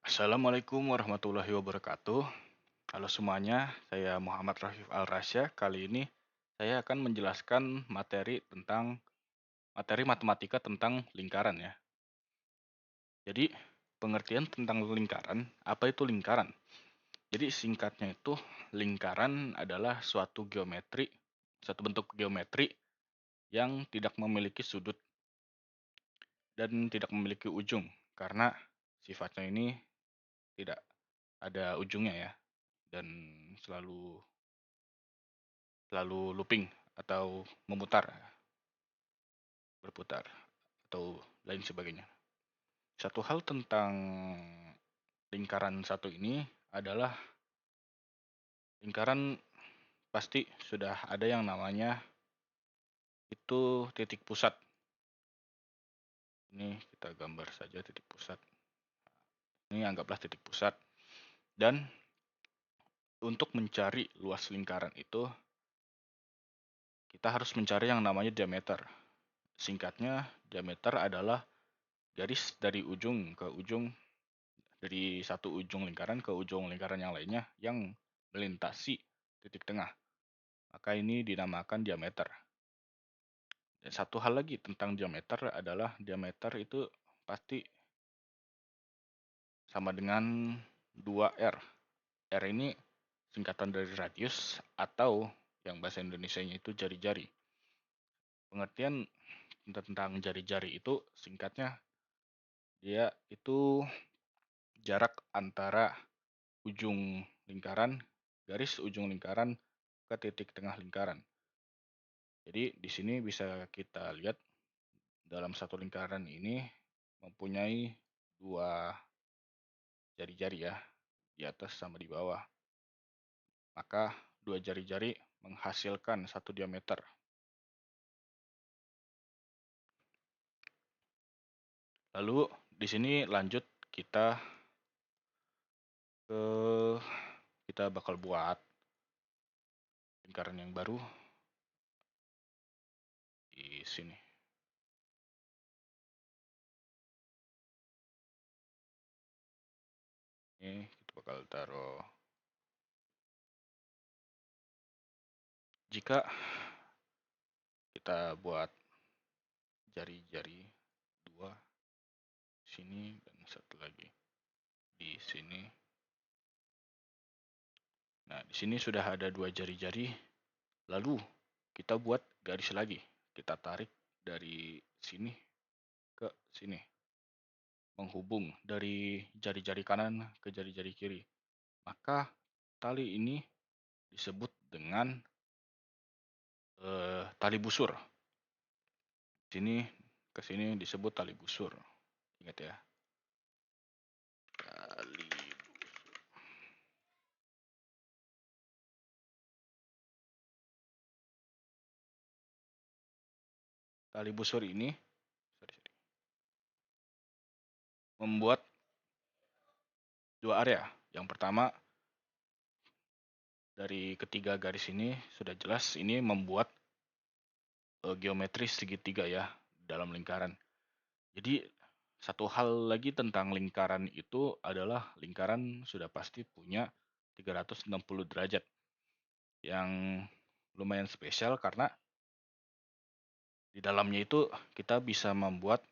Assalamualaikum warahmatullahi wabarakatuh. Halo semuanya, saya Muhammad Rafif Al-Rasya. Kali ini saya akan menjelaskan materi matematika tentang lingkaran ya. Jadi, pengertian tentang lingkaran, apa itu lingkaran? Jadi singkatnya itu lingkaran adalah suatu bentuk geometri yang tidak memiliki sudut dan tidak memiliki ujung karena sifatnya ini tidak ada ujungnya ya dan selalu selalu looping atau berputar atau lain sebagainya. Satu hal tentang lingkaran satu ini adalah lingkaran pasti sudah ada yang namanya itu titik pusat. Ini kita gambar saja titik pusat. Ini anggaplah titik pusat. Dan untuk mencari luas lingkaran itu kita harus mencari yang namanya diameter. Singkatnya, diameter adalah garis dari satu ujung lingkaran ke ujung lingkaran yang lainnya yang melintasi titik tengah. Maka ini dinamakan diameter. Dan satu hal lagi tentang diameter adalah diameter itu pasti sama dengan 2R. R ini singkatan dari radius atau yang bahasa Indonesianya itu jari-jari. Pengertian tentang jari-jari itu singkatnya dia itu jarak antara garis ujung lingkaran ke titik tengah lingkaran. Jadi di sini bisa kita lihat dalam satu lingkaran ini mempunyai dua jari-jari ya, di atas sama di bawah. Maka dua jari-jari menghasilkan satu diameter. Lalu di sini lanjut kita ke kita bakal buat lingkaran yang baru di sini. Ini kita bakal taruh. Jika kita buat jari-jari dua sini dan satu lagi di sini. Nah, di sini sudah ada dua jari-jari. Lalu kita buat garis lagi. Kita tarik dari sini ke sini. Menghubung dari jari-jari kanan ke jari-jari kiri. Maka tali ini disebut dengan tali busur. Sini ke sini disebut tali busur. Ingat ya. Tali busur ini membuat dua area. Yang pertama, dari ketiga garis ini sudah jelas ini membuat geometri segitiga ya dalam lingkaran. Jadi satu hal lagi tentang lingkaran itu adalah lingkaran sudah pasti punya 360 derajat. Yang lumayan spesial karena di dalamnya itu kita bisa membuat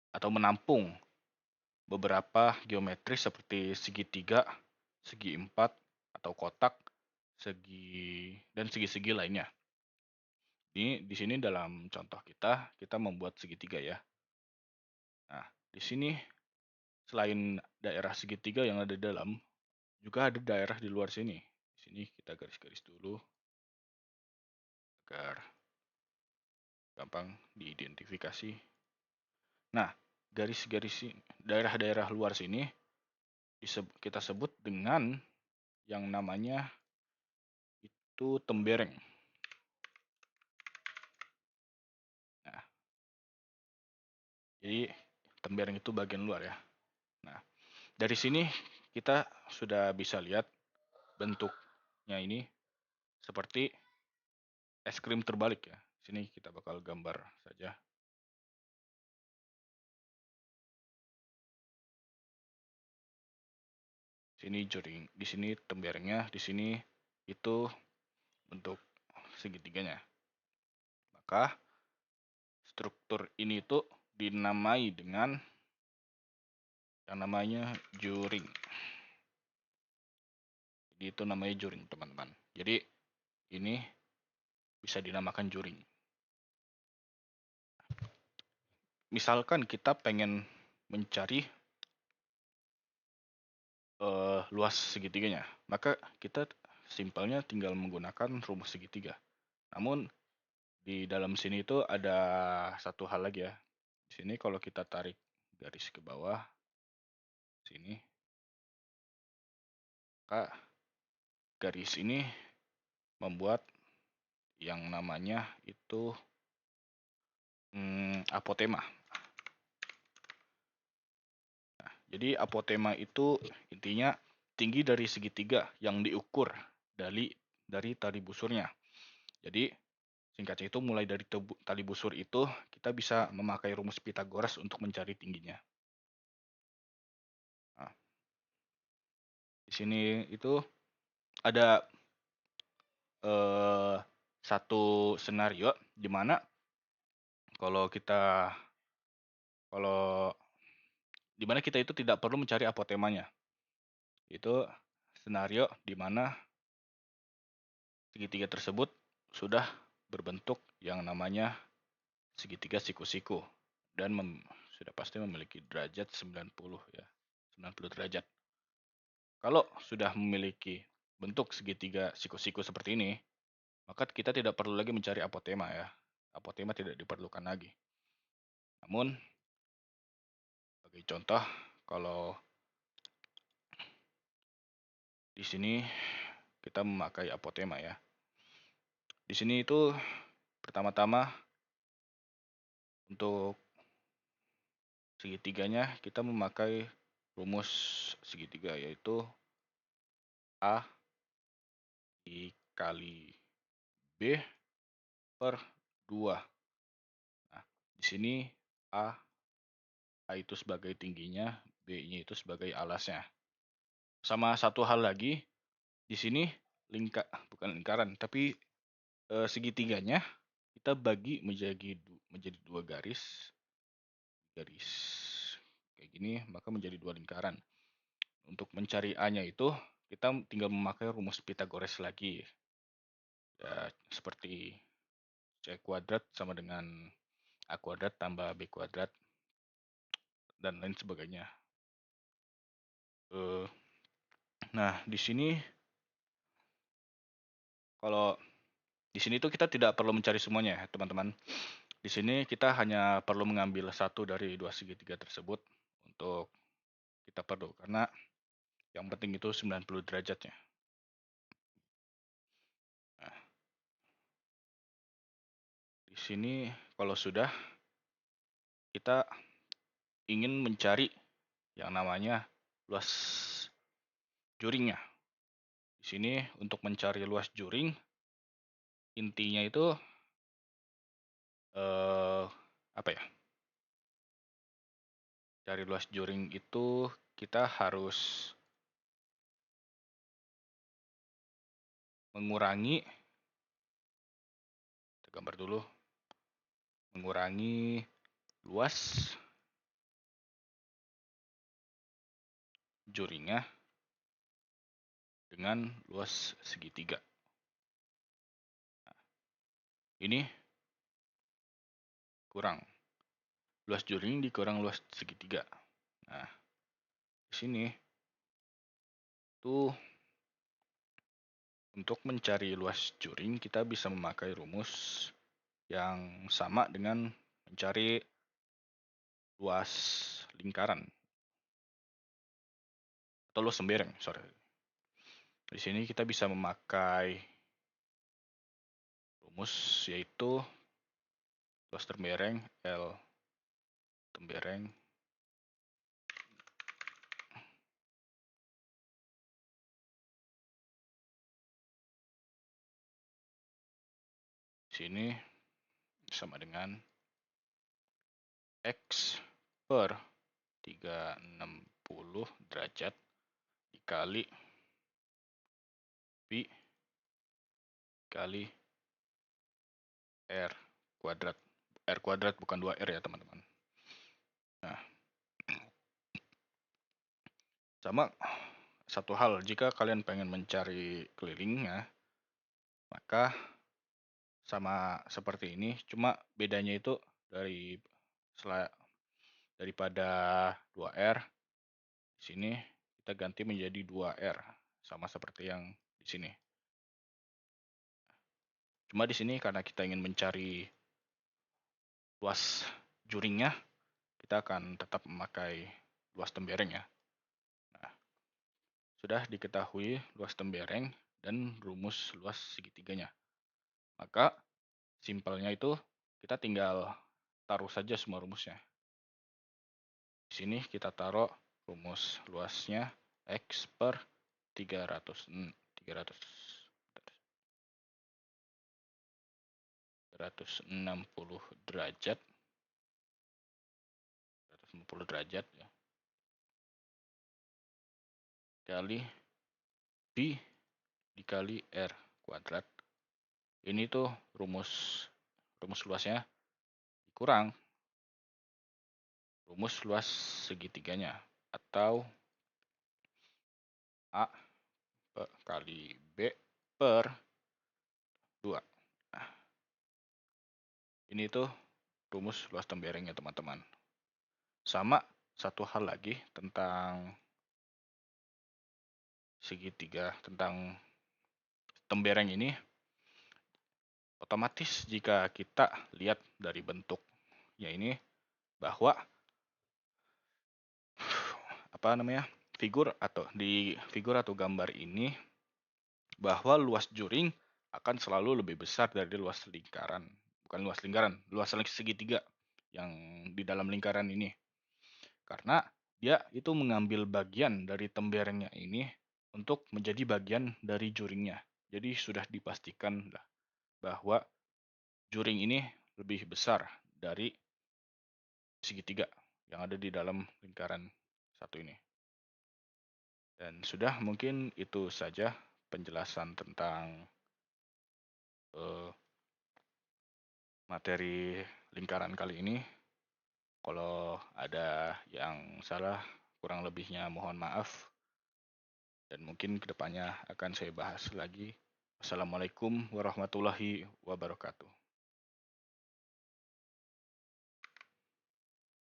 atau menampung beberapa geometri seperti segitiga, segi empat atau kotak, dan segi-segi lainnya. Ini di sini dalam contoh kita membuat segitiga ya. Nah, di sini selain daerah segitiga yang ada di dalam, juga ada daerah di luar sini. Di sini kita garis-garis dulu agar gampang diidentifikasi. Nah, garis-garis daerah-daerah luar sini kita sebut dengan yang namanya itu tembereng. Nah, jadi tembereng itu bagian luar ya. Nah, dari sini kita sudah bisa lihat bentuknya ini seperti es krim terbalik ya. Sini kita bakal gambar saja. Sini juring, di sini temberengnya, di sini itu bentuk segitiganya. Maka struktur ini tuh dinamai dengan yang namanya juring. Jadi itu namanya juring, teman-teman. Jadi ini bisa dinamakan juring. Misalkan kita pengen mencari luas segitiganya, maka kita simpelnya tinggal menggunakan rumus segitiga. Namun di dalam sini itu ada satu hal lagi ya. Di sini kalau kita tarik garis ke bawah sini, maka garis ini membuat yang namanya itu apotema. Nah, jadi apotema itu intinya tinggi dari segitiga yang diukur dari tali busurnya. Jadi singkatnya itu mulai dari tali busur itu kita bisa memakai rumus Pythagoras untuk mencari tingginya. Nah, di sini itu ada satu senario di mana kalau kita itu tidak perlu mencari apotemanya. Itu senario di mana segitiga tersebut sudah berbentuk yang namanya segitiga siku-siku dan sudah pasti memiliki derajat 90 ya, 90 derajat. Kalau sudah memiliki bentuk segitiga siku-siku seperti ini, maka kita tidak perlu lagi mencari apotema ya. Apotema tidak diperlukan lagi. Namun sebagai contoh, kalau di sini kita memakai apotema ya. Di sini itu pertama-tama untuk segitiganya kita memakai rumus segitiga yaitu A dikali B per 2. Nah, di sini A itu sebagai tingginya, B-nya itu sebagai alasnya. Sama satu hal lagi, di sini bukan lingkaran, tapi segitiganya kita bagi menjadi dua garis kayak gini, maka menjadi dua lingkaran. Untuk mencari A-nya itu kita tinggal memakai rumus Pythagoras lagi. Ya, seperti C kuadrat sama dengan A kuadrat tambah B kuadrat dan lain sebagainya. Nah, di sini kalau di sini tuh kita tidak perlu mencari semuanya ya, teman-teman. Di sini kita hanya perlu mengambil satu dari dua segitiga tersebut untuk kita perlu, karena yang penting itu 90 derajatnya. Nah, di sini kalau sudah kita ingin mencari yang namanya luas juringnya. Di sini untuk mencari luas juring, intinya itu apa ya? Cari luas juring itu kita harus mengurangi, kita gambar dulu, mengurangi luas juringnya dengan luas segitiga. Nah, ini kurang. Luas juring dikurang luas segitiga. Nah, di sini tuh untuk mencari luas juring kita bisa memakai rumus yang sama dengan mencari luas lingkaran atau luas tembereng, sorry. Di sini kita bisa memakai rumus yaitu luas tembereng L tembereng sini sama dengan X per 360 derajat dikali Pi kali R kuadrat. R kuadrat bukan 2R ya teman-teman. Nah, sama satu hal, jika kalian pengen mencari kelilingnya, maka sama seperti ini, cuma bedanya itu daripada 2R, di sini kita ganti menjadi 2R, sama seperti yang di sini. Cuma di sini karena kita ingin mencari luas juringnya, kita akan tetap memakai luas tembereng ya. Nah, sudah diketahui luas tembereng dan rumus luas segitiganya. Maka simpelnya itu kita tinggal taruh saja semua rumusnya. Di sini kita taruh rumus luasnya X per 360 derajat 160 derajat ya, kali Pi dikali R kuadrat. Ini tuh rumus luasnya kurang rumus luas segitiganya, atau A kali B per 2. Nah, ini tuh rumus luas tembereng ya teman-teman. Sama satu hal lagi tentang segitiga, tentang tembereng ini, otomatis jika kita lihat dari bentuknya ini, bahwa figur atau gambar ini, bahwa luas juring akan selalu lebih besar dari luas lingkaran. Bukan luas lingkaran, luas segitiga yang di dalam lingkaran ini. Karena dia itu mengambil bagian dari temberengnya ini untuk menjadi bagian dari juringnya. Jadi sudah dipastikan bahwa juring ini lebih besar dari segitiga yang ada di dalam lingkaran satu ini. Dan sudah, mungkin itu saja penjelasan tentang materi lingkaran kali ini. Kalau ada yang salah, kurang lebihnya mohon maaf. Dan mungkin kedepannya akan saya bahas lagi. Wassalamualaikum warahmatullahi wabarakatuh.